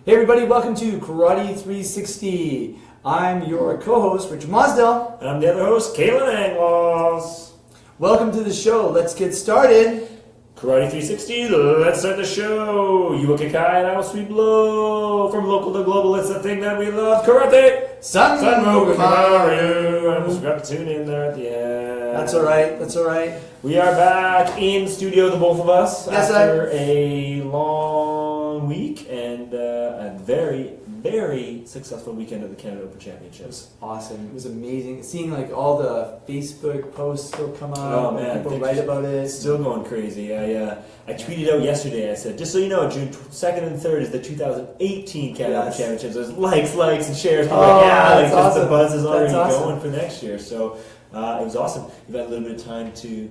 Hey everybody, welcome to Karate 360. I'm your co-host, Richard Mosdell. And I'm the other host, Kalen Anglos. Welcome to the show. Let's get started. Karate 360, let's start the show. You okay, Kai, and how sweet blow. From local to global, it's the thing that we love. Karate! Sanmo Kamaru. I almost forgot to tune in there at the end. That's alright. We are back in studio, the both of us, Yes, after a long week and a very, very successful weekend of the Canada Open Championships. Awesome. It was amazing. Seeing like all the Facebook posts still come out. Oh man, people write about it. It's still going crazy. I tweeted out yesterday, I said, just so you know, June 2nd and 3rd is the 2018 Canada Open Championships. There's likes, and shares. That's awesome. The buzz is already awesome. going for next year. So it was awesome. You've had a little bit of time to,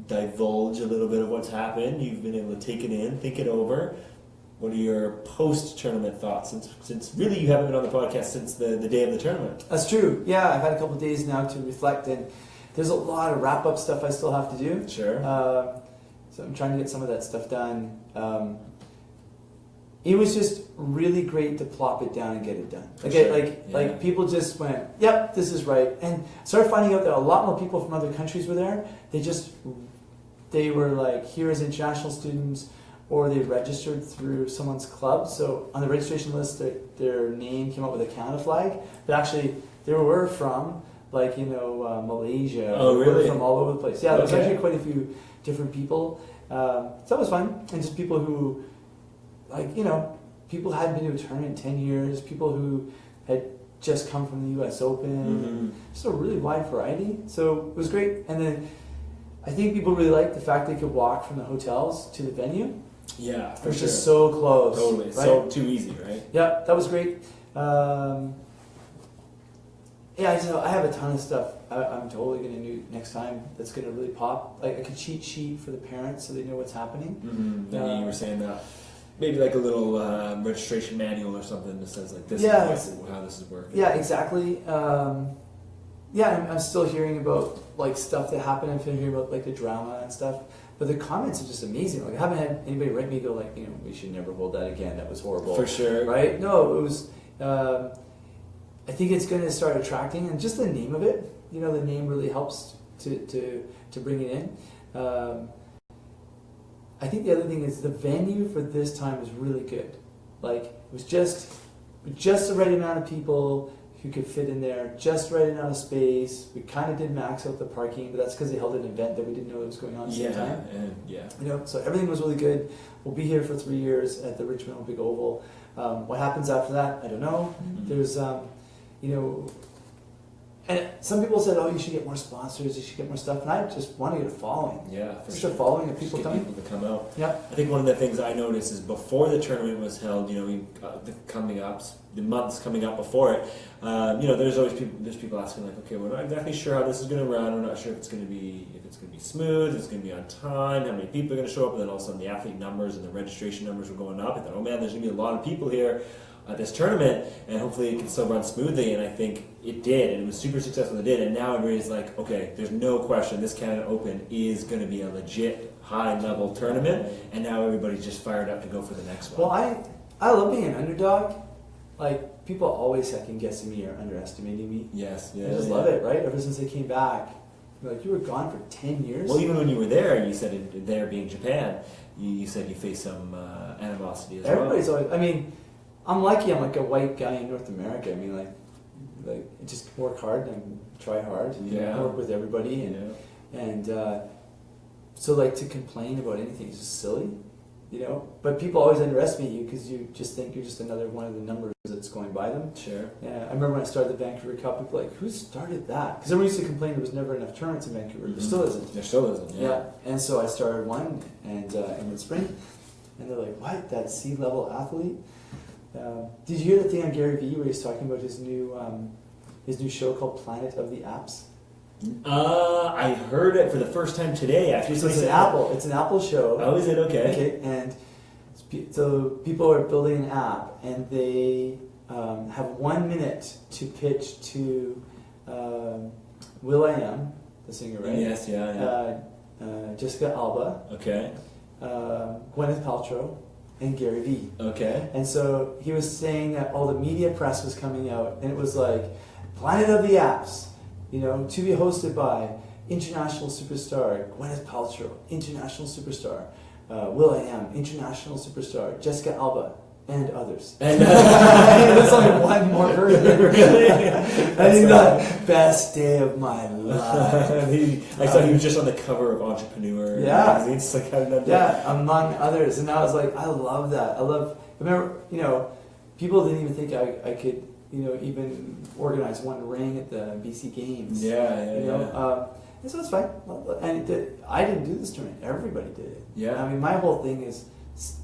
divulge a little bit of what's happened. You've been able to take it in, think it over. What are your post-tournament thoughts? Since really you haven't been on the podcast since the day of the tournament. That's true. Yeah, I've had a couple of days now to reflect, and there's a lot of wrap-up stuff I still have to do. Sure. So I'm trying to get some of that stuff done. It was just really great to plop it down and get it done. Like people just went, yep, this is right. And started finding out that a lot more people from other countries were there. They were like here as international students, or they registered through someone's club. So on the registration list, their name came up with a Canada flag. But actually, they were from Malaysia. Oh, really? They were from all over the place. Yeah, there was Okay. actually quite a few different people. So that was fun. And just people who, people hadn't been to a tournament in 10 years, people who had just come from the US Open, just a really wide variety. So it was great. And then I think people really liked the fact they could walk from the hotels to the venue. Yeah, It was just so close. Totally. Right? So too easy, right? Yeah, that was great. I have a ton of stuff I'm totally going to do next time that's going to really pop. Like a cheat sheet for the parents so they know what's happening. Mm-hmm. You were saying that. Maybe like a little registration manual or something that says like this is how this is working. Yeah, exactly. I'm still hearing about like stuff that happened. I'm hearing about like the drama and stuff. But the comments are just amazing. Like I haven't had anybody write me go like, we should never hold that again. That was horrible. For sure. Right? No, it was. I think it's going to start attracting, and just the name of it. The name really helps to bring it in. I think the other thing is the venue for this time was really good. Like it was just the right amount of people who could fit in there, just the right amount of space. We kind of did max out the parking, but that's because they held an event that we didn't know that was going on at the same time. So everything was really good. We'll be here for 3 years at the Richmond Olympic Oval. What happens after that, I don't know. Mm-hmm. There's, and some people said, you should get more sponsors, you should get more stuff, and I just want to get a following. Yeah, for just sure. a following of people coming. People to come out. Yeah. I think one of the things I noticed is before the tournament was held, the months coming up before it, there's always people asking like, okay, we're not exactly sure how this is going to run. We're not sure if it's going to be smooth, if it's going to be on time, how many people are going to show up, and then all of a sudden the athlete numbers and the registration numbers were going up. I thought, oh man, there's going to be a lot of people here at this tournament, and hopefully it can still run smoothly, and I think it did, and it was super successful. It did, and now everybody's like, okay, there's no question this Canada Open is going to be a legit high-level tournament, and now everybody's just fired up to go for the next one. Well, I love being an underdog. Like, people always second-guessing me or underestimating me. Yes, yeah. I just love it, right? Ever since I came back. Like, you were gone for 10 years? Well, even when you were there, you said, there being Japan, you said you faced some animosity as Everybody's well. always, I'm lucky I'm like a white guy in North America. Like just work hard and try hard. Work with everybody, and so like to complain about anything is just silly, But people always underestimate you because you just think you're just another one of the numbers that's going by them. Sure. Yeah, I remember when I started the Vancouver Cup, people were like, who started that? Because everyone used to complain there was never enough tournaments in Vancouver. Mm-hmm. There still isn't. There still isn't. Yeah. And so I started one, and in the spring, and they're like, what? That C-level athlete? Did you hear the thing on Gary Vee where he's talking about his new show called Planet of the Apps? I heard it for the first time today. Actually, so it's an Apple. It's an Apple show. Oh, is it? Okay. Okay, and so people are building an app, and they have 1 minute to pitch to will.i.am, the singer, right? Yes, yeah. Jessica Alba. Okay. Gwyneth Paltrow, and Gary Vee. Okay. And so he was saying that all the media press was coming out, and it was like, Planet of the Apps, to be hosted by international superstar Gwyneth Paltrow, international superstar will.i.am, international superstar Jessica Alba, and others. And there's only one more version. I think the best day of my life. I thought he was just on the cover of Entrepreneur magazines. Among others. And I was like, I love that. Remember, people didn't even think I could, even organize one ring at the BC Games. And so it's fine. And I didn't do this tournament. Everybody did it. Yeah. I mean, my whole thing is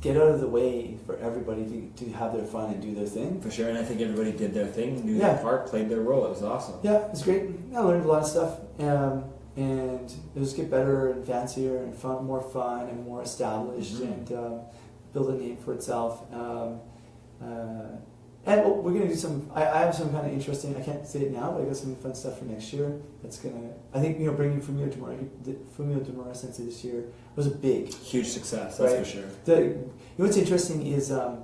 get out of the way for everybody to have their fun and do their thing. For sure, and I think everybody did their thing, knew their part, played their role. It was awesome. Yeah, it was great. I learned a lot of stuff, and it was get better and fancier and more fun and more established, and build a name for itself. And we're going to do some, I have some kind of interesting, I can't say it now, but I got some fun stuff for next year. That's going to, I think, bringing Fumio Demura Sensei this year was a huge success, that's right? for sure. What's interesting is the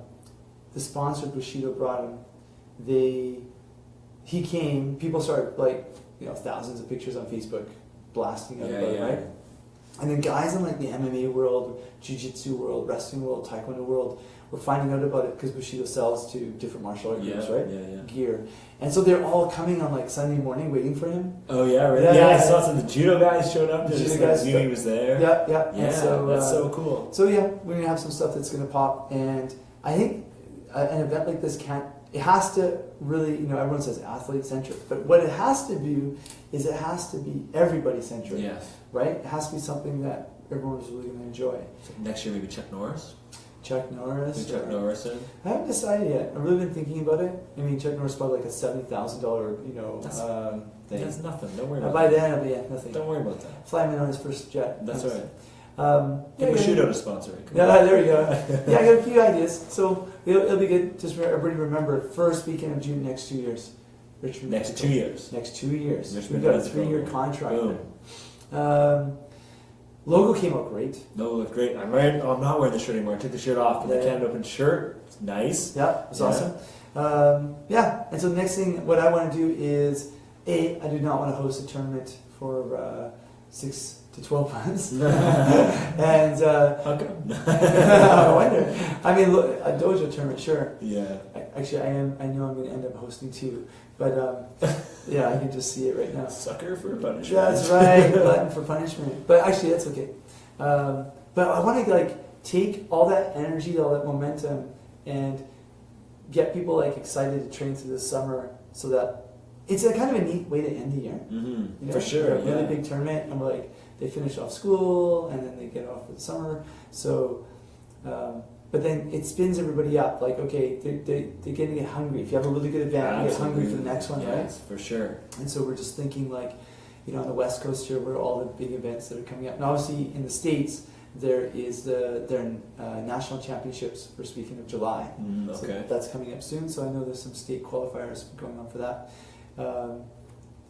sponsor Bushido brought him. He came, people started thousands of pictures on Facebook blasting out about it, right? And then guys in the MMA world, jiu-jitsu world, wrestling world, taekwondo world were finding out about it because Bushido sells to different martial art groups, right? Gear. And so they're all coming on Sunday morning waiting for him. Oh yeah, really? Yeah, I saw some of the judo guys showed up. The judo guys knew he was there. Yeah. And so, that's so cool. So we're gonna have some stuff that's gonna pop, and I think an event like this it has to really, everyone says athlete centric, but what it has to do is it has to be everybody centric. Yes. Right? It has to be something that everyone is really going to enjoy. So next year maybe Chuck Norris? Chuck Norris? Chuck Norris in? I haven't decided yet. I've really been thinking about it. I mean, Chuck Norris is probably a $70,000, thing. That's nothing. Don't worry about by that. then, it'll be nothing. Don't worry about that. Fly him in on his first jet. That's right. Get Bushido to sponsor it. There we go. I got a few ideas. So it'll be good. Just everybody remember, first weekend of June, next 2 years. Richmond, next 2 years. Next 2 years. Richmond, We've got a 3-year contract. Boom. Logo came out great. Logo looked great. I'm not wearing the shirt anymore. I took the shirt off. The Canada Open shirt. It's nice. Yeah, it's awesome. And so the next thing, what I want to do is, I do not want to host a tournament for 6 to 12 months. And how come? I wonder. I mean, look, a dojo tournament, sure. Yeah. Actually, I know I'm going to end up hosting 2, but I can just see it right now. Sucker for punishment. That's right, glutton for punishment. But actually, that's okay. But I want to take all that energy, all that momentum, and get people excited to train through this summer, so that it's a kind of a neat way to end the year. Mm-hmm. For sure. A really big tournament, and they finish off school, and then they get off for the summer. So, but then it spins everybody up. Okay, they're getting to get hungry. If you have a really good event, you get hungry for the next one, right? Yes, for sure. And so we're just thinking on the West Coast here, where all the big events that are coming up. And obviously in the States, there is their national championships first weekend of July. Okay. So that's coming up soon. So I know there's some state qualifiers going on for that.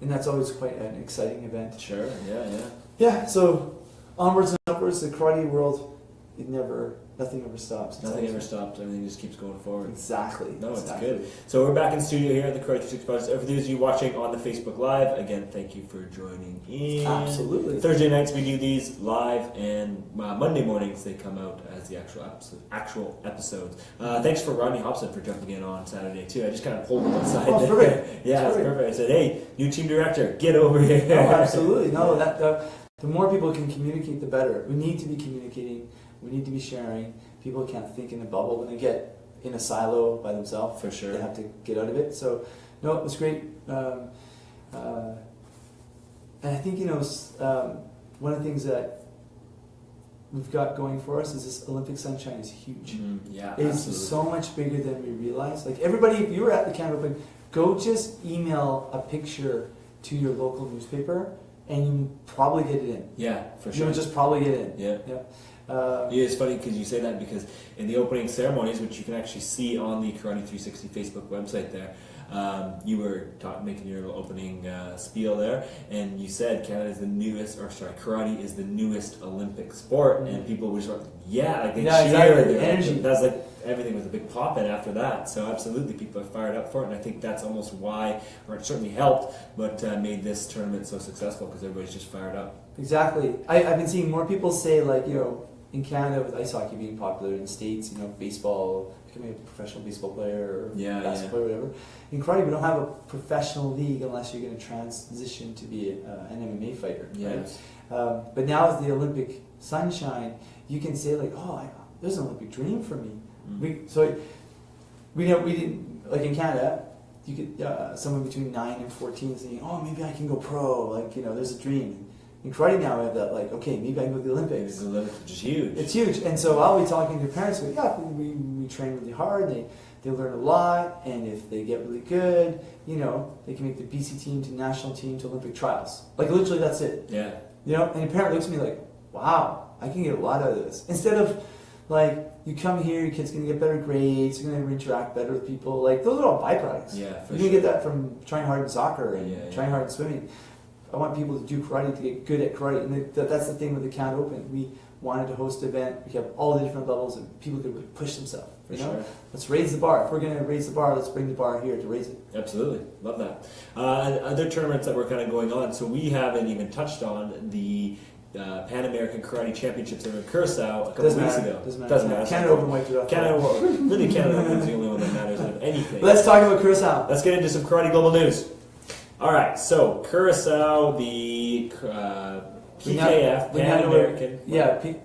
And that's always quite an exciting event. Sure, yeah. Yeah, so onwards and upwards, the karate world, nothing ever stops. Nothing ever stops. Everything just keeps going forward. Exactly. No, it's good. So we're back in studio here at the Karate 360 Podcast. For those of you watching on the Facebook Live, again, thank you for joining in. Absolutely. Thursday nights we do these live, and Monday mornings they come out as the actual episodes. Thanks for Rodney Hobson for jumping in on Saturday too. I just kind of pulled him aside. Oh, perfect. Yeah, it's perfect. I said, hey, new team director, get over here. Oh, absolutely. No, the more people can communicate, the better. We need to be communicating. We need to be sharing. People can't think in a bubble when they get in a silo by themselves. For sure. They have to get out of it. So, no, it was great. And I think, one of the things that we've got going for us is this Olympic sunshine is huge. Yeah, it's absolutely. so much bigger than we realize. Everybody, if you were at the Canada Open, go just email a picture to your local newspaper, and you probably get it in. Yeah, for sure. You'll just probably get it in. Yeah. It's funny because you say that, because in the opening ceremonies, which you can actually see on the Karate 360 Facebook website there, you were making your little opening spiel there, and you said Karate is the newest Olympic sport, and people were sort of, they cheered. Exactly. Energy. That's like everything was a big pop in after that. So absolutely, people are fired up for it, and I think that's almost why, or it certainly helped, but made this tournament so successful, because everybody's just fired up. Exactly. I've been seeing more people say, like, in Canada with ice hockey being popular, in the States, baseball, becoming a professional baseball player or basketball player, whatever. In karate, we don't have a professional league unless you're going to transition to be an MMA fighter. Yes. Right? But now as the Olympic sunshine, you can say, like, there's an Olympic dream for me. We didn't, like in Canada, you could someone between 9 and 14 saying, maybe I can go pro. Like, there's a dream. In karate now, we have that, like, okay, maybe I can go to the Olympics. The Olympics, which is huge. It's huge. And so I'll be talking to parents, we train really hard, they learn a lot, and if they get really good, they can make the BC team to national team to Olympic trials. Like, literally, that's it. Yeah. And a parent looks at me like, wow, I can get a lot out of this. Instead of, like, you come here, your kid's going to get better grades, you're going to interact better with people. Like, those are all byproducts. Yeah, you're going to get that from trying hard in soccer and trying hard in swimming. I want people to do karate to get good at karate, and that's the thing with the Canada Open. We wanted to host an event. We have all the different levels, and people could really push themselves. Sure. Let's raise the bar. If we're going to raise the bar, let's bring the bar here to raise it. Absolutely, love that. Other tournaments that were kind of going on. So we haven't even touched on the Pan American Karate Championships in Curacao a couple weeks ago. Doesn't matter. Canada Open wiped it off. Canada Open is the only one that matters out of anything. But let's talk about Curacao. Let's get into some Karate Global news. All right, so Curacao, the PKF, Pan American.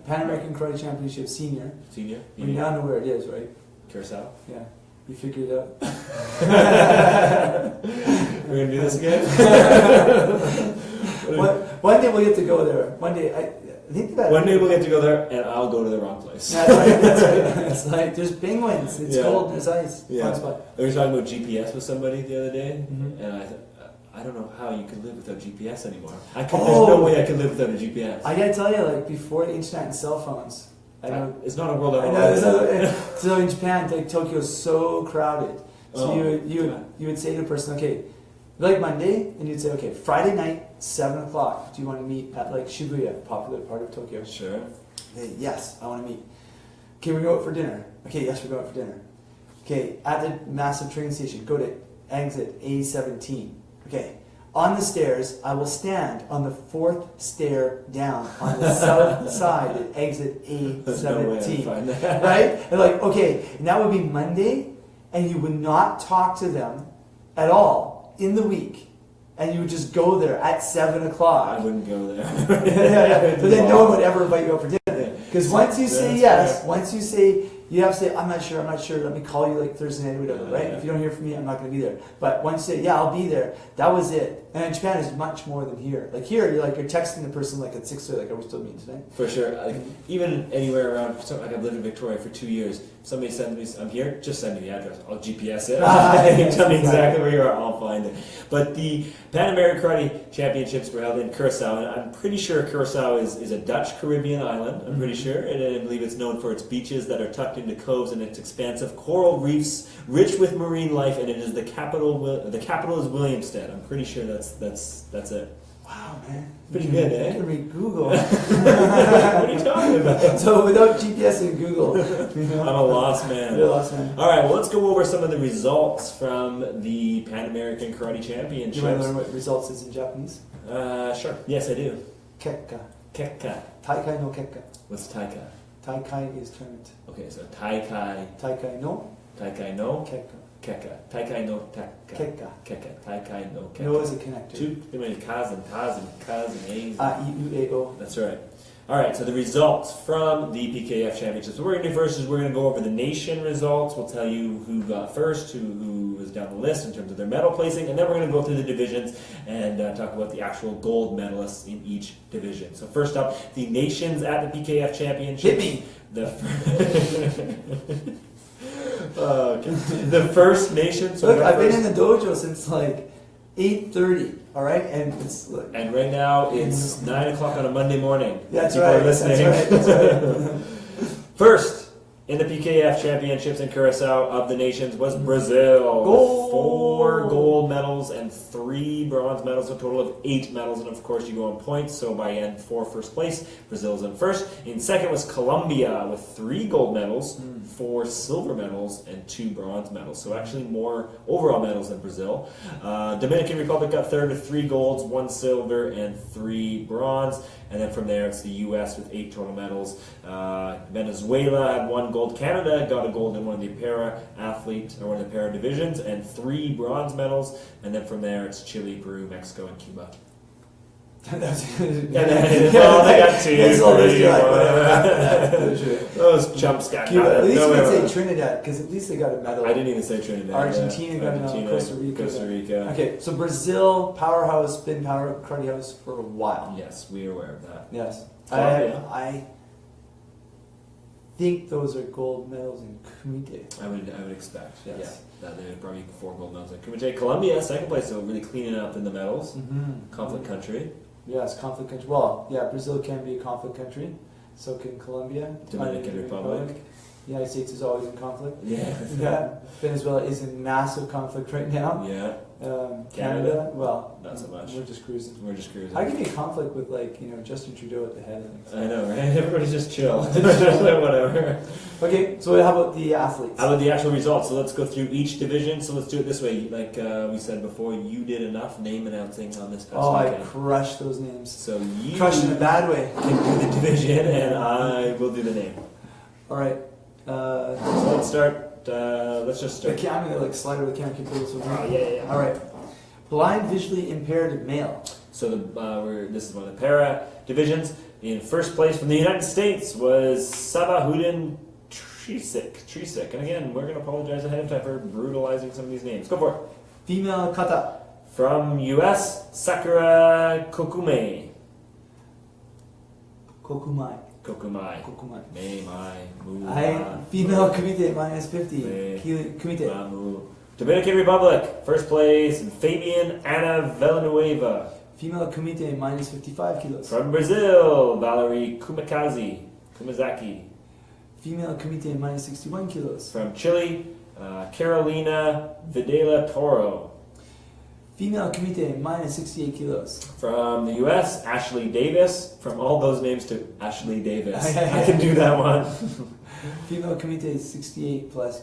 Pan American Karate Championships Senior. Senior? We now know where it is, right? Curacao? Yeah. You figured it out. We're going to do this again? One day we'll get to go there. One day, I think that... One day we'll get to go there, and I'll go to the wrong place. That's right. It's like, there's penguins. It's cold, there's ice. Yeah. Fun spot. I was talking about GPS with somebody the other day, Mm-hmm. and I thought, I don't know how you could live without GPS anymore. There's no way I could live without a GPS. I gotta tell you, like, before the internet and cell phones, it's not a world I know. So in Japan, like, Tokyo is so crowded. So you would say to a person, okay, like Monday, and you'd say, okay, Friday night, 7 o'clock. Do you want to meet at, like, Shibuya, popular part of Tokyo? Sure. Okay, yes, I want to meet. Okay, we're going out for dinner. Okay, yes, we're going out for dinner. Okay, at the massive train station, go to exit A17. Okay, on the stairs, I will stand on the 4th stair down on the south side at exit A17. No right? And like, okay, and that would be Monday, and you would not talk to them at all in the week, and you would just go there at 7 o'clock. I wouldn't go there. But then no one would ever invite you out for dinner. Because once you say yes, once you say, you have to say, I'm not sure, let me call you like Thursday night or whatever, right? If you don't hear from me, I'm not going to be there. But once you say, yeah, I'll be there, that was it. And in Japan, it's much more than here. Like here, you're texting the person like at 6:30, like, are we still meeting tonight? For sure. Like, even anywhere around, like I've lived in Victoria for 2 years. Somebody sends me, I'm here, just send me the address. I'll GPS it. Tell me exactly where you are, I'll find it. But the Pan American Karate Championships were held in Curacao, and I'm pretty sure Curacao is a Dutch Caribbean island, I'm pretty sure, and I believe it's known for its beaches that are tucked into coves and its expansive coral reefs, rich with marine life, and it is the capital is Williamstead. I'm pretty sure that's it. Wow, man. Pretty good, eh? You can read Google. What are you talking about? So without GPS and Google, I'm a lost man. You're a lost man. All right, well, let's go over some of the results from the Pan American Karate Championships. Do you want to learn what results is in Japanese? Sure. Yes, I do. Kekka. Kekka. Taikai no kekka. What's taikai? Taikai is tournament. Okay, so taikai. Taikai no. Taikai no. Kekka. Kekka. Taikai no tekka. Kekka. Kekka. Taikai no kekka. No is a connector. Too many kas and tas and kas and a's. I-U-A-O. That's right. All right, so the results from the PKF Championships. So what we're going to do first is we're going to go over the nation results. We'll tell you who got first, who was down the list in terms of their medal placing, and then we're going to go through the divisions and talk about the actual gold medalists in each division. So first up, the nations at the PKF Championships. Hit me! Okay. The first nation. So look, I've been in the dojo since like 8:30. All right, and it's And right now it's 9 o'clock on a Monday morning. That's People right. are listening. That's right. First in the PKF Championships in Curacao of the nations was Brazil. Gold! 4 gold medals and 3 bronze medals, a total of 8 medals. And of course, you go on points. So by end 4 first place, Brazil's in first. In second was Colombia with 3 gold medals, 4 silver medals, and 2 bronze medals. So actually more overall medals than Brazil. Dominican Republic got third with 3 golds, 1 silver, and 3 bronze. And then from there, it's the U.S. with 8 total medals. Venezuela had 1 gold. Canada got a gold in one of the one of the para divisions, and 3 bronze medals. And then from there, it's Chile, Peru, Mexico, and Cuba. Well, they got 2, 3, 1. Those chumps got Cuba. At least you nothing. can say Trinidad, because at least they got a medal. I didn't even say Trinidad. Argentina got a medal. Costa Rica. Okay, so Brazil, powerhouse, been karate house for a while. Yes, we are aware of that. Yes. Colombia. I think those are gold medals in Kumite. I would expect. Yes. Yeah, that they would probably 4 gold medals in Kumite. Colombia, second place, so really cleaning up in the medals. Conflict country. Yes, conflict country. Well, yeah, Brazil can be a conflict country. So can Colombia. Dominican Republic. The United States is always in conflict. Yeah. Venezuela is in massive conflict right now. Yeah. Canada, well, not so much. We're just cruising. How can you be in conflict with Justin Trudeau at the head of things? I know, right? Everybody's just chill. Whatever. Okay, so how about the athletes? How about the actual results? So let's go through each division. So let's do it this way. Like we said before, you did enough name announcing on this past weekend. I crushed those names. So you crushed in a bad way. can do the division, and I will do the name. All right. So let's start. Let's just start. I'm gonna slide over the camera. Keep this Oh yeah. All right. Blind, visually impaired male. So this is one of the para divisions. In first place from the United States was Sabahudin Trisik. And again, we're going to apologize ahead of time for brutalizing some of these names. Go for it. Female kata. From U.S., Sakura Kokumai. Me, mai, mu, female kumite minus 50. Kumite. Mamu. Dominican Republic, first place, Fabian Ana Villanueva. Female kumite minus 55 kilos. From Brazil, Valerie Kumazaki. Female kumite minus 61 kilos. From Chile, Carolina Videla Toro. Female kumite minus 68 kilos. From the U.S., Ashley Davis. From all those names to Ashley Davis. I can do that one. Female kumite 68 plus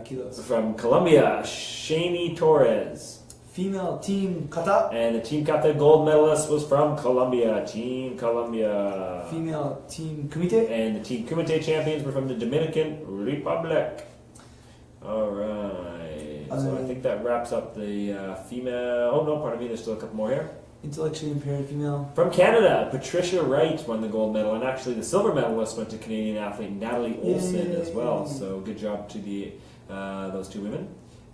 kilos. From Colombia, Shani Torres. Female team kata. And the team kata gold medalist was from Colombia. Team Colombia. Female team kumite. And the team kumite champions were from the Dominican Republic. All right. So I think that wraps up the female. Oh no, pardon me. There's still a couple more here. Intellectually impaired female. From Canada, Patricia Wright won the gold medal, and actually the silver medalist went to Canadian athlete Natalie Olson as well. So good job to those 2 women.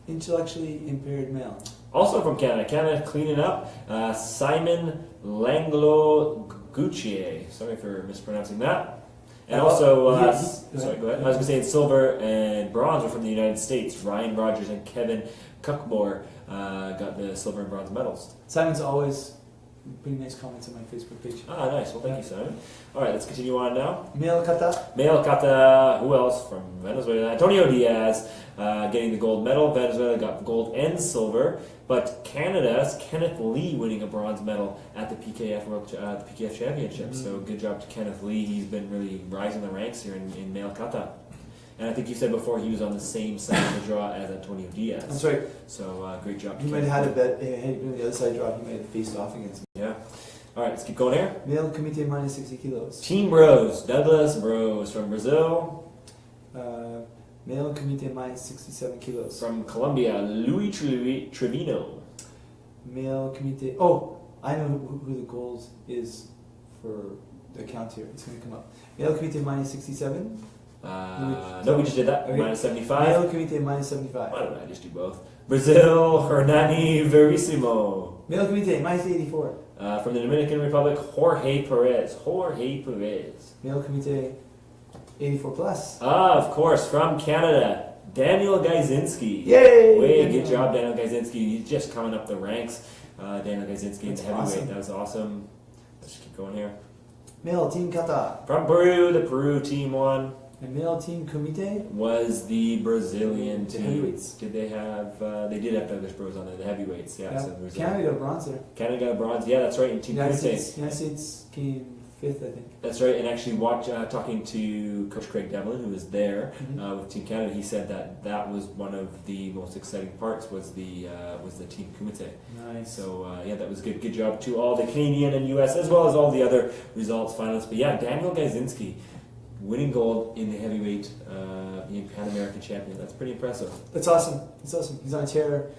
Intellectually impaired male. Also from Canada, Canada cleaning up. Simon Langlo Guccier. Sorry for mispronouncing that. And also, sorry, go ahead. I was going to say in silver and bronze were from the United States. Ryan Rogers and Kevin Cuckmore got the silver and bronze medals. Simon's always pretty nice comments on my Facebook page. Ah, nice. Well, thank you, Simon. All right, let's continue on now. Male kata. Male kata, who else from Venezuela? Antonio Diaz getting the gold medal. Venezuela got gold and silver. But Canada's Kenneth Lee winning a bronze medal at the PKF PKF Championships. So good job to Kenneth Lee. He's been really rising the ranks here in male kata. And I think you said before he was on the same side of the draw as Antonio Diaz. That's right. So great job. He might have had a bet. Had he been on the other side draw, he might have faced off against him. Yeah. All right, let's keep going here. Male kumite minus 60 kilos. Team Bros. Douglas Bros from Brazil. Male kumite minus 67 kilos. From Colombia, Luis Trevino. Male kumite. Oh, I know who the gold is for the count here. It's going to come up. Male kumite minus 67. No, we just did that. Okay. Minus 75. Male kumite minus 75. Why don't I just do both? Brazil, Hernani Verissimo. Male kumite minus 84. From the Dominican Republic, Jorge Perez. Male kumite 84 plus. Of course, from Canada, Daniel Gajzinski. Yay! Good job, Daniel Gajzinski. He's just coming up the ranks. Daniel Gajzinski in the heavyweight. Awesome. That was awesome. Let's keep going here. Male team kata. From Peru, the Peru team won. And male team kumite was the Brazilian the team. Heavyweights. Did they have? They did have Douglas Bros on there, the heavyweights. Yeah. So Canada got a bronze there. Canada got a bronze. Yeah, that's right. In team United kumite. States came 5th, I think. That's right. And actually, talking to Coach Craig Devlin, who was there with Team Canada, he said that was one of the most exciting parts was the team kumite. Nice. So that was good. Good job to all the Canadian and U.S. as well as all the other results finalists. But yeah, Daniel Gajzinski winning gold in the heavyweight, being Pan American champion. That's pretty impressive. That's awesome. It's awesome. He's on a tear.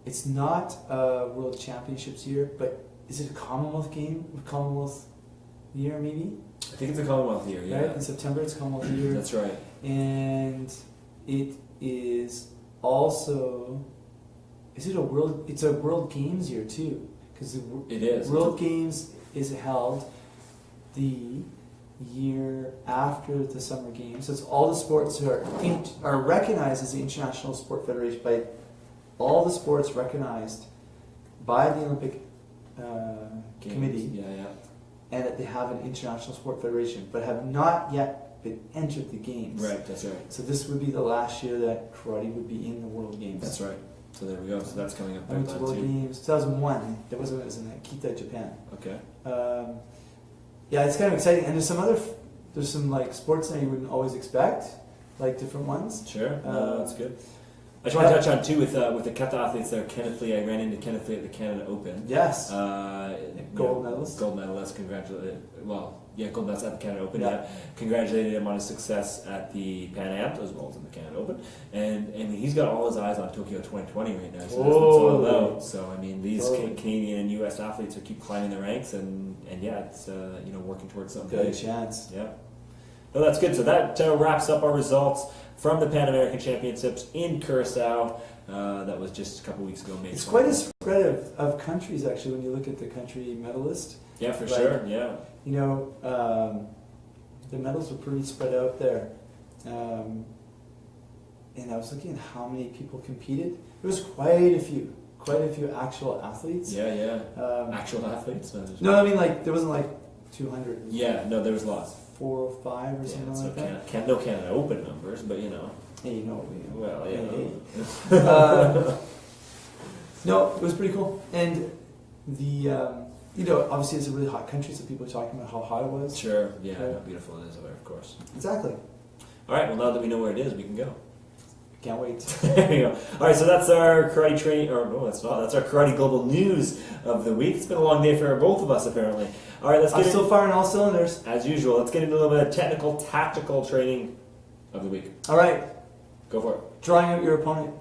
It's not a World Championships year, but is it a Commonwealth game? Commonwealth year, maybe? I think it's a Commonwealth year, yeah. Right? In September, it's Commonwealth year. That's right. And it is also... Is it a World... It's a World Games year, too. Because it is. World Games is held the year after the Summer Games. So it's all the sports are recognized as the International Sport Federation by all the sports recognized by the Olympic Committee. Yeah. And that they have an International Sport Federation, but have not yet been entered the games. Right, that's right. So this would be the last year that karate would be in the World Games. That's right. So there we go. So that's coming up. I went to World Games 2001. It was in Akita, Japan. Okay. Yeah, it's kind of exciting, and there's some like sports that you wouldn't always expect, like different ones. Sure, that's good. I just want to touch on too with the kata athletes there. Kenneth Lee, I ran into Kenneth Lee at the Canada Open. Yes. Gold medalist. Gold medalist. Congratulated. Gold medalist at the Canada Open. Yeah. Congratulated him on his success at the Pan Am as well as in the Canada Open. And he's got all his eyes on Tokyo 2020 right now. So that's what it's all about. So I mean, these Canadian and U.S. athletes are keep climbing the ranks, and yeah, it's working towards something. Good chance. Yeah. No, that's good. So that wraps up our results from the Pan American Championships in Curacao. That was just a couple weeks ago. It's quite a spread of countries, actually, when you look at the country medalist. Yeah, for sure. Yeah. The medals were pretty spread out there. And I was looking at how many people competed. There was quite a few actual athletes. Yeah. Actual athletes? No, I mean, like, there wasn't like 200. Yeah, no, there was lots. 4 or 5 or something like that. No Canada Open numbers, but Hey, Well, yeah. Hey. No, it was pretty cool. And the, obviously it's a really hot country, so people are talking about how hot it was. Sure, yeah, how beautiful it is over there, of course. Exactly. All right, well, now that we know where it is, we can go. Can't wait. There you go. All right, so that's our karate training, that's our karate global news of the week. It's been a long day for both of us, apparently. All right, I'm still firing all cylinders. As usual, let's get into a little bit of technical, tactical training of the week. All right. Go for it. Drawing out your opponent.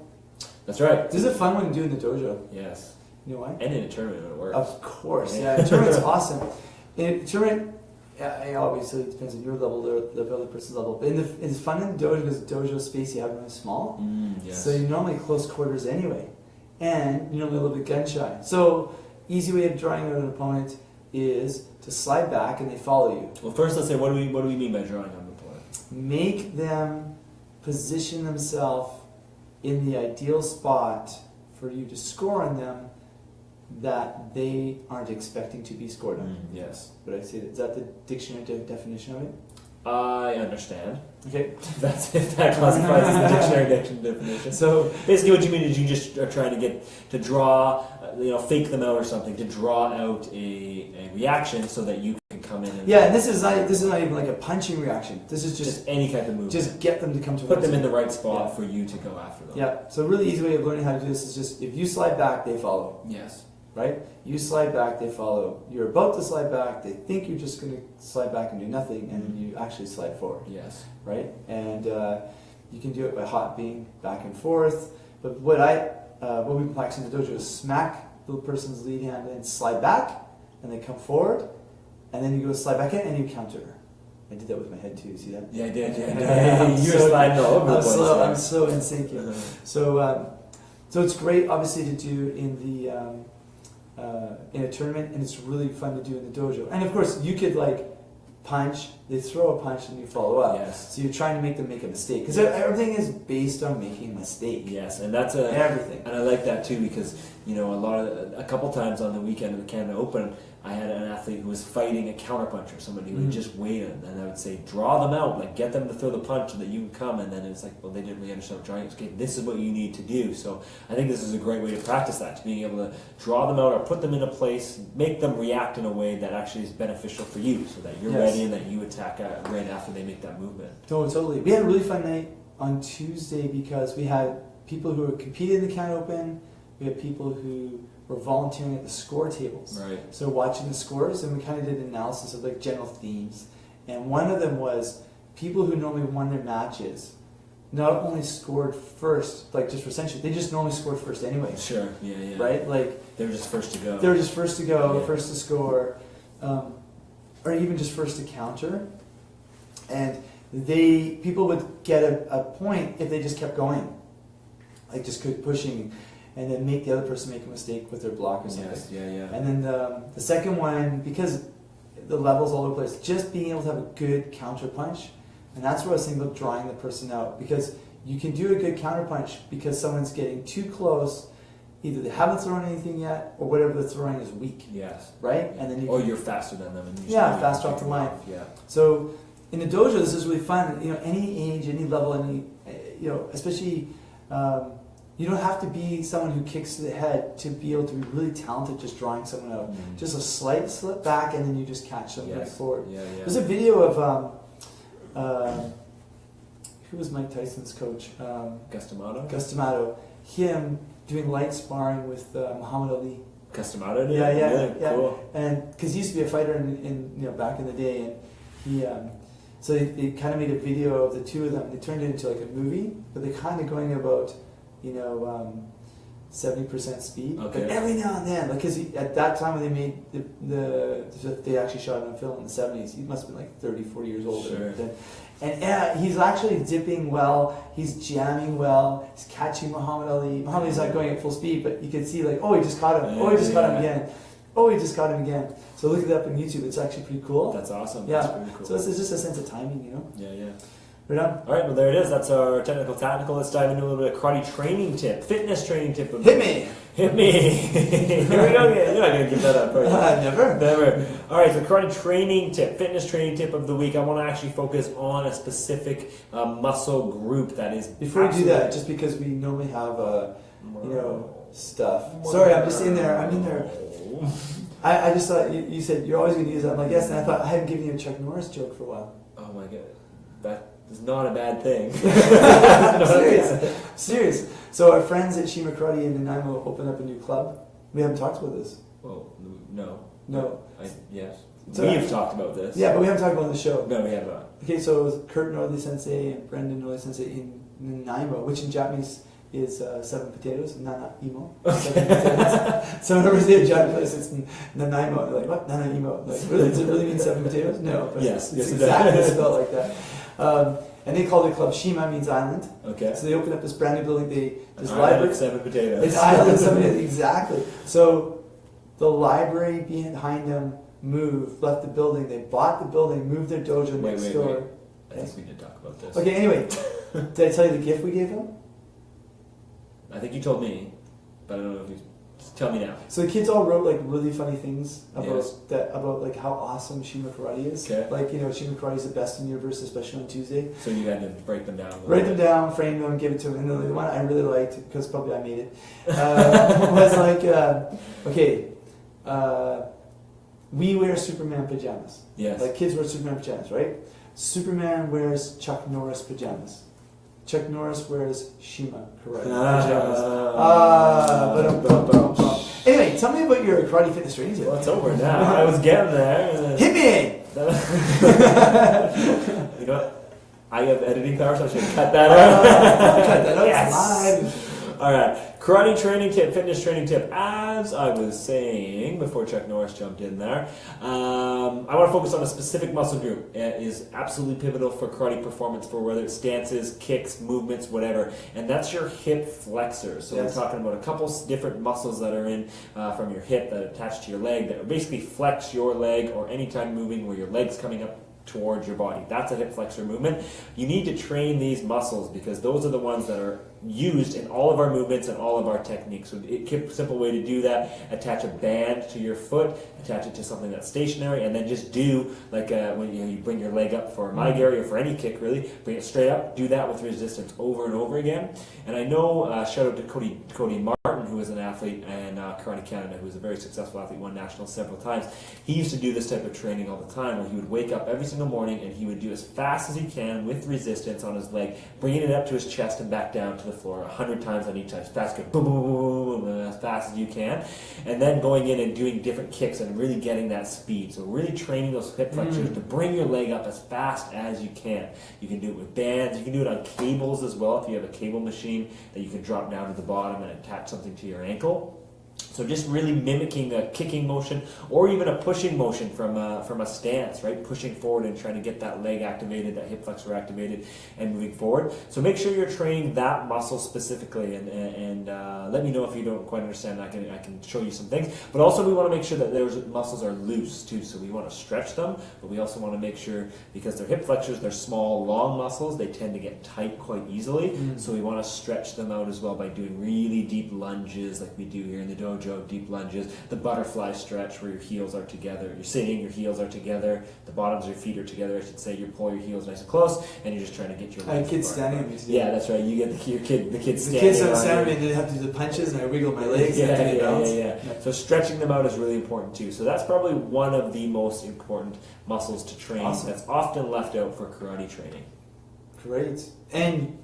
That's right. This is fun when you do in the dojo. Yes. You know why? And in a tournament when it works. Of course, yeah. Tournament's awesome. In a tournament, obviously it depends on your level, the other person's level. But it's fun in the dojo because the dojo space you have is really small. Yes. So you're normally close quarters anyway. And you're normally a little bit gun shy. So, easy way of drawing out an opponent is to slide back and they follow you. Well, first let's say, what do we mean by drawing out an opponent? Make them position themselves in the ideal spot for you to score on them that they aren't expecting to be scored on. Yes. Would I say that? Is that the dictionary definition of it? I understand. Okay. If that classifies as the dictionary definition. So basically what you mean is you just are trying to get to draw, fake them out or something, to draw out a reaction so that you can come in and... Yeah, and this is not even like a punching reaction. This is just any type of movement. Just get them to come to put them in the right spot for you to go after them. Yeah, so a really easy way of learning how to do this is just, if you slide back, they follow. Yes. Right? You slide back, they follow. You're about to slide back, they think you're just going to slide back and do nothing, and then you actually slide forward. Yes. Right? And you can do it by hopping back and forth. But what we've been practicing in the dojo is smack the person's lead hand and slide back, and they come forward, and then you go slide back in, and you counter. I did that with my head too. See that? Yeah, I did. Yeah. You were sliding all over the place. I'm so in sync here. So it's great, obviously, to do in a tournament, and it's really fun to do in the dojo. And of course, you could punch, they throw a punch and you follow up. Yes. So you're trying to make them make a mistake. Because everything is based on making a mistake. Yes, and that's everything. And I like that too because, you know, a couple times on the weekend of the Canada Open, I had an athlete who was fighting a counterpuncher, somebody who would just wait in, and I would say, draw them out, like get them to throw the punch so that you can come, and then it's like, well, they didn't really understand what drawing is. Okay, this is what you need to do. So I think this is a great way to practice that, to being able to draw them out or put them in a place, make them react in a way that actually is beneficial for you, so that you're ready and that you attack right after they make that movement. Oh, totally. We had a really fun night on Tuesday because we had people who were competing in the Canada Open, we had people who were volunteering at the score tables. Right. So watching the scores, and we kind of did an analysis of like general themes. And one of them was people who normally won their matches not only scored first, like just for century, they just normally scored first anyway. Sure, yeah. Right? Like they were just first to go. They were just first to go, first to score, or even just first to counter. And people would get a point if they just kept going. Like just kept pushing, and then make the other person make a mistake with their block or something. Yes, yeah. And then the second one, because the level's all over the place, just being able to have a good counter punch, and that's where I was thinking about drawing the person out, because you can do a good counter punch because someone's getting too close, either they haven't thrown anything yet, or whatever they're throwing is weak. Yes. Right? And then you're faster than them. And faster off the line. Yeah. So in the dojo, this is really fun. You know, any age, any level, especially. You don't have to be someone who kicks to the head to be able to be really talented just drawing someone out. Just a slight slip back and then you just catch them right forward. Yeah. There's a video of, who was Mike Tyson's coach? Gustamato. Him doing light sparring with Muhammad Ali. Gustamato? Yeah. Cool. And because he used to be a fighter in back in the day, and he... so they kind of made a video of the two of them. They turned it into like a movie, but they're kind of going about... 70% speed. Okay. But every now and then, because at that time when they made they actually shot it on film in the 70s, he must have been like 30, 40 years old. Sure. And he's actually dipping well, he's jamming well, he's catching Muhammad Ali. Muhammad Ali's not going at full speed, but you can see like, oh, he just caught him. Oh, he just caught him again. Oh, he just caught him again. So look it up on YouTube. It's actually pretty cool. That's awesome. Yeah. That's pretty cool. So it's just a sense of timing, you know? Yeah. Right on. All right, well, there it is. That's our technical tactical. Let's dive into a little bit of karate training tip, fitness training tip. Hit me! Here we go again. You're not going to give that up, are you? Never. All right, so karate training tip, fitness training tip of the week. I want to actually focus on a specific muscle group that is... Before we do that, just because we normally have, stuff. Sorry, I'm just in there. I'm in there. I just thought, you said you're always going to use that. I'm like, yes, and I thought I hadn't given you a Chuck Norris joke for a while. Oh my God. That is not a bad thing. Serious. So our friends at Shima Karate in Nanaimo opened up a new club. We haven't talked about this. Well, no. Yes. So we have talked about this. Yeah, but we haven't talked about it on the show. No, we have not. Okay, so it was Kurt Norley Sensei and Brendan Norley Sensei in Nanaimo, which in Japanese is 7 potatoes, nana imo. 7 potatoes. So whenever they have Japanese, it's Nanaimo. They're like, what? Nanaimo. Like, really? Does it really mean 7 potatoes? No. But yes, it's exactly spelled like that. And they called it Club Shima, means island. Okay. So they opened up this brand new building. This library. 7 potatoes. It's island 7 potatoes, exactly. So the library behind them left the building. They bought the building, moved their dojo next door. I think we did talk about this. Okay, anyway. Did I tell you the gift we gave them? I think you told me, but I don't know if you... Tell me now. So the kids all wrote like really funny things about like how awesome Shima Karate is. Okay. Like, Shima Karate is the best in the universe, especially on Tuesday. So you had to break them down. Break them down, frame them, give it to them. And the one I really liked, because probably I made it, was like, we wear Superman pajamas. Yes. Like kids wear Superman pajamas, right? Superman wears Chuck Norris pajamas. Chuck Norris wears Shima Karate pajamas. Anyway, tell me about your karate fitness training tip. Well, it's over now. I was getting there. Hit me! You know what? I have editing power, so I should cut that out. Cut that out. Yes. Live. All right. Karate training tip, fitness training tip. As I was saying before Chuck Norris jumped in there, I want to focus on a specific muscle group. It is absolutely pivotal for karate performance, for whether it's stances, kicks, movements, whatever. And that's your hip flexors. So we're talking about a couple different muscles that are in from your hip that are attached to your leg that basically flex your leg, or anytime moving where your leg's coming up towards your body. That's a hip flexor movement. You need to train these muscles because those are the ones that are used in all of our movements and all of our techniques. So a simple way to do that, attach a band to your foot, attach it to something that's stationary, and then just do like when you bring your leg up for a Maigari or for any kick really, bring it straight up, do that with resistance over and over again. And I know, shout out to Cody Martin, who is an athlete in Karate Canada, who is a very successful athlete, won nationals several times. He used to do this type of training all the time where he would wake up every single morning and he would do as fast as he can with resistance on his leg, bringing it up to his chest and back down to the floor 100 times on each side. Fast, boom, boom, boom, boom, as fast as you can. And then going in and doing different kicks and really getting that speed. So really training those hip flexors to bring your leg up as fast as you can. You can do it with bands. You can do it on cables as well if you have a cable machine that you can drop down to the bottom and attach something to your ankle. So just really mimicking a kicking motion or even a pushing motion from a stance, right? Pushing forward and trying to get that leg activated, that hip flexor activated, and moving forward. So make sure you're training that muscle specifically, and let me know if you don't quite understand. I can show you some things. But also we want to make sure that those muscles are loose too. So we want to stretch them, but we also want to make sure, because they're hip flexors, they're small, long muscles, they tend to get tight quite easily. So we want to stretch them out as well by doing really deep lunges like we do here in the dojo. Deep lunges, the butterfly stretch where your heels are together. You're sitting, your heels are together, the bottoms of your feet are together, I should say. You pull your heels nice and close, and you're just trying to get your legs. Kids standing on me. Yeah, that's right. You get the kid standing. The kids on standing, and they have to do the punches, and I wiggle my legs. Yeah. So stretching them out is really important too. So that's probably one of the most important muscles to train. Awesome. That's often left out for karate training. Great. And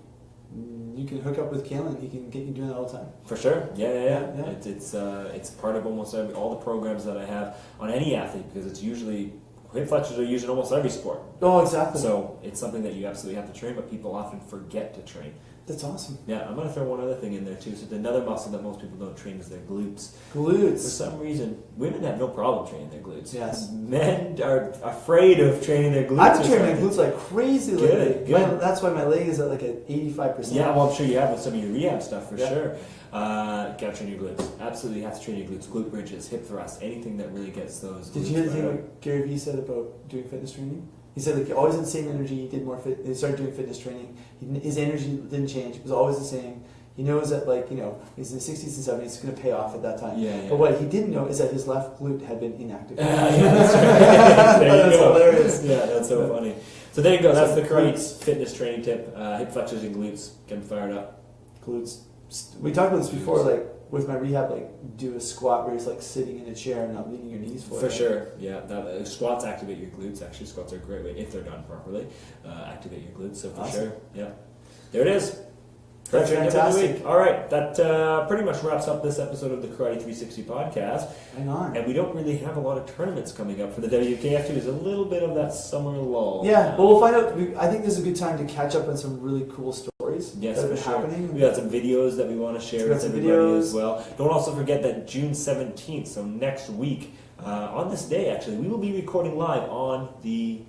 you can hook up with Kalen. He can get you doing that all the time. For sure. Yeah. It's part of almost all the programs that I have on any athlete, because it's usually hip flexors are used in almost every sport. Oh, exactly. So it's something that you absolutely have to train, but people often forget to train. That's awesome. Yeah, I'm going to throw one other thing in there too. So another muscle that most people don't train is their glutes. Glutes. For some reason, women have no problem training their glutes. Yes. Men are afraid of training their glutes. I've been training my glutes like crazy lately. Good. That's why my leg is at like an 85%. Yeah, well, I'm sure you have with some of your rehab stuff for sure. Gotta train your glutes. Absolutely have to train your glutes. Glute bridges, hip thrusts, anything that really gets those. Did you hear the thing what Gary Vee said about doing fitness training? He said like always had the same energy. He did more fit. He started doing fitness training. His energy didn't change. It was always the same. He knows that he's in the 60s and 70s. It's going to pay off at that time. Yeah. But what he didn't know is that his left glute had been inactive. That's right. That's hilarious. Yeah, that's so funny. So there you go. That's the karate fitness training tip. Hip flexors and glutes. Get them fired up. Glutes. We talked about this before, like with my rehab, like do a squat where you're like sitting in a chair and not leaning your knees forward. For sure, yeah. Squats activate your glutes. Actually, squats are a great way, if they're done properly, activate your glutes. So for sure, yeah. There it is. That's fantastic. All right, that pretty much wraps up this episode of the Karate 360 podcast. Hang on. And we don't really have a lot of tournaments coming up for the WKF. There's a little bit of that summer lull. Yeah, well, we'll find out. I think this is a good time to catch up on some really cool stories that have been happening. We got some videos that we want to share with everybody as well. Don't also forget that June 17th, so next week, on this day, actually, we will be recording live on the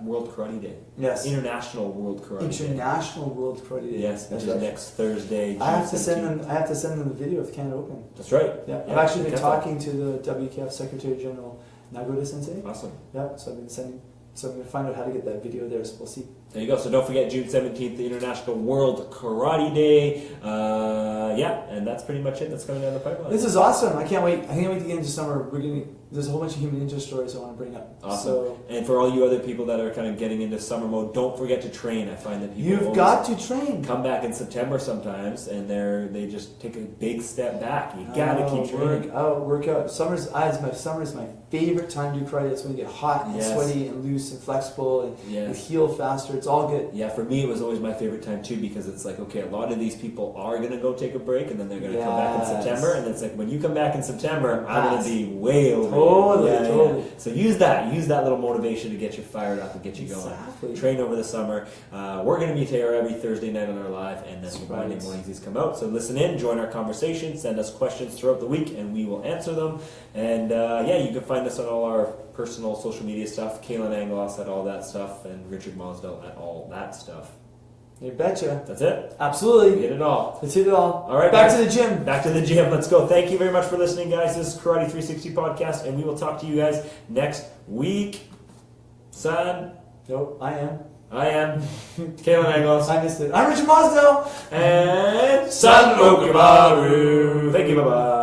World Karate Day. Yes. International World Karate Day. International World Karate Day. Yes, which is next Thursday. I have to send them the video of Canada Open. That's right. Yeah. I've actually been talking to the WKF Secretary General Nagoda Sensei. Awesome. Yeah. So I've been sending. So I'm going to find out how to get that video there. So we'll see. There you go. So don't forget June 17th, the International World Karate Day. And that's pretty much it. That's coming down the pipeline. This is awesome. I can't wait. I can't wait to get into summer. There's a whole bunch of human ninja stories I want to bring up. Awesome. And for all you other people that are kind of getting into summer mode, don't forget to train. I find that people you've got to train. Come back in September sometimes, and they just take a big step back. You got to keep training. Work out. Summer is my favorite time to do karate. It's when you get hot and sweaty and loose and flexible and you heal faster. It's all good. Yeah, for me it was always my favorite time too, because it's like, okay, a lot of these people are going to go take a break and then they're going to come back in September, and it's like when you come back in September, I'm going to be way over. Totally. So use that little motivation to get you fired up and get you going. Train over the summer. We're going to be here every Thursday night on our live, and then Monday mornings these come out. So listen in, join our conversation, send us questions throughout the week, and we will answer them. And you can find us on all our personal social media stuff. Kalen Anglos at all that stuff, and Richard Mosdell at all that stuff. You betcha. That's it. Absolutely. We hit it all. Let's hit it all. All right. Back to the gym. Back to the gym. Let's go. Thank you very much for listening, guys. This is Karate 360 Podcast, and we will talk to you guys next week. Son. Nope, I am. I am Kalen Anglos. I missed it. I'm Richard Mosdell. And San Okubaru. Thank you, bye-bye.